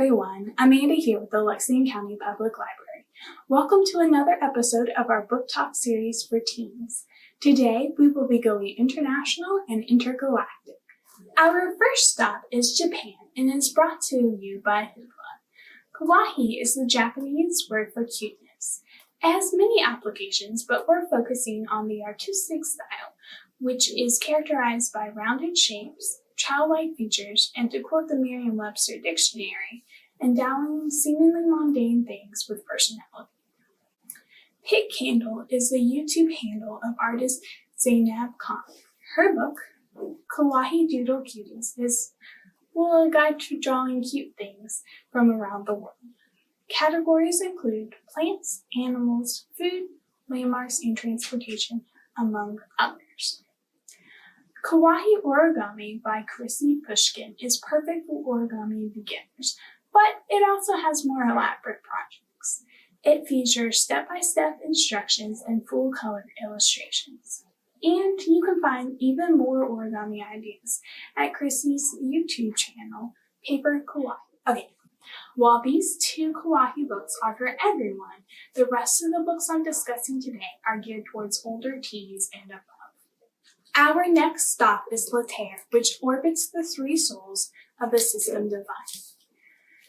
everyone, Amanda here with the Lexington County Public Library. Welcome to another episode of our book talk series for teens. Today we will be going international and intergalactic. Our first stop is Japan and is brought to you by Kawahi is the Japanese word for cuteness. It has many applications, but we're focusing on the artistic style, which is characterized by rounded shapes, childlike features, and to quote the Merriam-Webster dictionary, endowing seemingly mundane things with personality. Pit Candle is the YouTube handle of artist Zainab. Her book, Kawahi Doodle Cuties, is a guide to drawing cute things from around the world. Categories include plants, animals, food, landmarks, and transportation, among others. Kawahi Origami by Chrissy Pushkin is perfect for origami beginners, but it also has more elaborate projects. It features step-by-step instructions and full-color illustrations. And you can find even more origami ideas at Chrissy's YouTube channel, Paper Kawaii. Okay, while these two Kawahi books are for everyone, the rest of the books I'm discussing today are geared towards older teens and above. Our next stop is La Terre, which orbits the three souls of the system divine.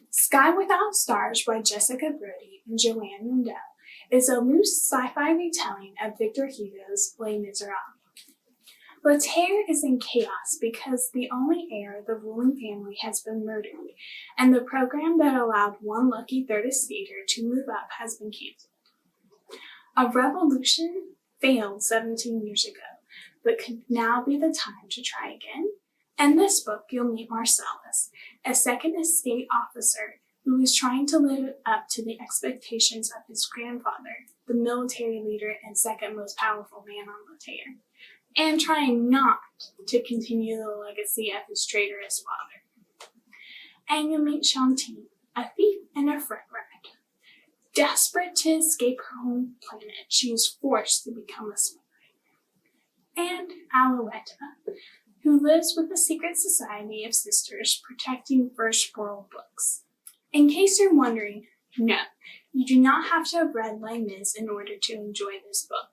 Sky Without Stars by Jessica Brody and Joanne Rendell is a loose sci-fi retelling of Victor Hugo's Les Miserables. La Terre is in chaos because the only heir of the ruling family has been murdered, and the program that allowed one lucky third estater to move up has been canceled. A revolution failed 17 years ago, but could now be the time to try again. In this book, you'll meet Marcellus, a second estate officer who is trying to live up to the expectations of his grandfather, the military leader and second most powerful man on La Terre, and trying not to continue the legacy of his traitorous father. And you'll meet Shantine, a thief and a fret rat. Desperate to escape her home planet, she is forced to become a spy. And Alouetta, who lives with the secret society of sisters protecting first world books. In case you're wondering, no, you do not have to have read Les Mis in order to enjoy this book.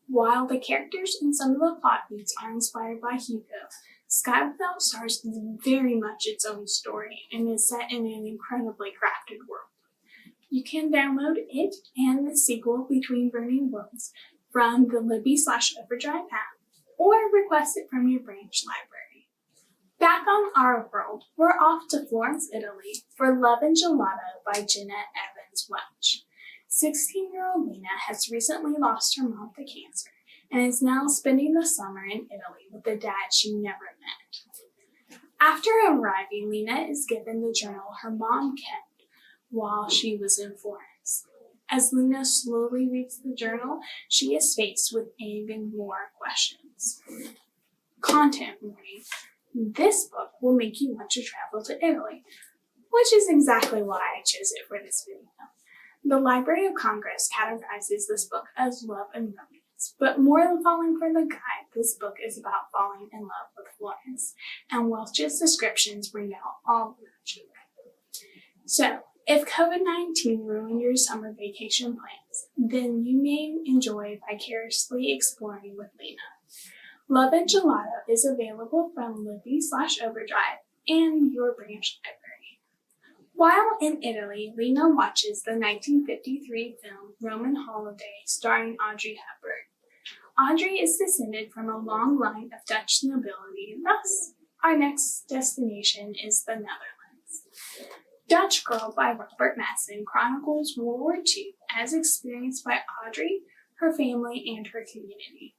While the characters and some of the plot beats are inspired by Hugo, Sky Without Stars is very much its own story and is set in an incredibly crafted world. You can download it and the sequel, Between Burning Worlds, from the Libby/Overdrive app, or request it from your branch library. Back on our world, we're off to Florence, Italy for Love and Gelato by Jenna Welch. 16-year-old Lena has recently lost her mom to cancer and is now spending the summer in Italy with a dad she never met. After arriving, Lena is given the journal her mom kept while she was in Florence. As Lena slowly reads the journal, she is faced with even more questions. Content warning. This book will make you want to travel to Italy, which is exactly why I chose it for this video. The Library of Congress categorizes this book as love and romance, but more than falling for the guy, this book is about falling in love with Florence, and Welch's descriptions bring out all the magic. So, if COVID-19 ruined your summer vacation plans, then you may enjoy vicariously exploring with Lena. Love and Gelato is available from Libby/Overdrive and your branch library. While in Italy, Lena watches the 1953 film Roman Holiday starring Audrey Hepburn. Audrey is descended from a long line of Dutch nobility, thus our next destination is the Netherlands. Dutch Girl by Robert Matzen chronicles World War II as experienced by Audrey, her family, and her community.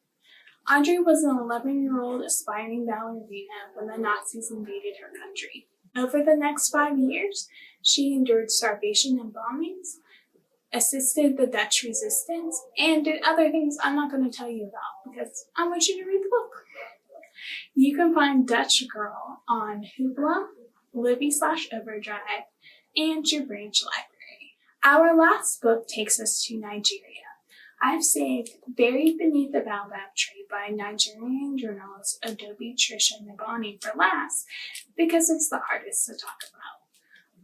Audrey was an 11-year-old aspiring ballerina when the Nazis invaded her country. Over the next 5 years, she endured starvation and bombings, assisted the Dutch resistance, and did other things I'm not going to tell you about because I want you to read the book. You can find Dutch Girl on Hoopla, Libby/Overdrive, and your branch library. Our last book takes us to Nigeria. I've saved Buried Beneath the Baobab Tree by Nigerian journalist Adaobi, Tricia, and Nwaubani for last because it's the hardest to talk about.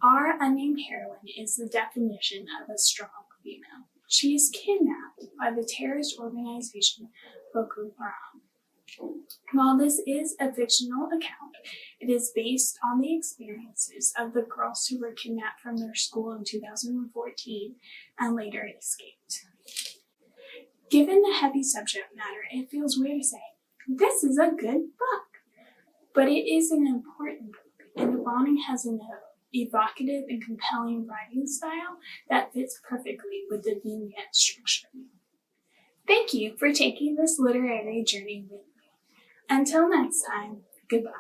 Our unnamed heroine is the definition of a strong female. She is kidnapped by the terrorist organization Boko Haram. While this is a fictional account, it is based on the experiences of the girls who were kidnapped from their school in 2014 and later escaped. Given the heavy subject matter, it feels weird to say, this is a good book. But it is an important book, and Nwaubani has an evocative and compelling writing style that fits perfectly with the vignette structure. Thank you for taking this literary journey with me. Until next time, goodbye.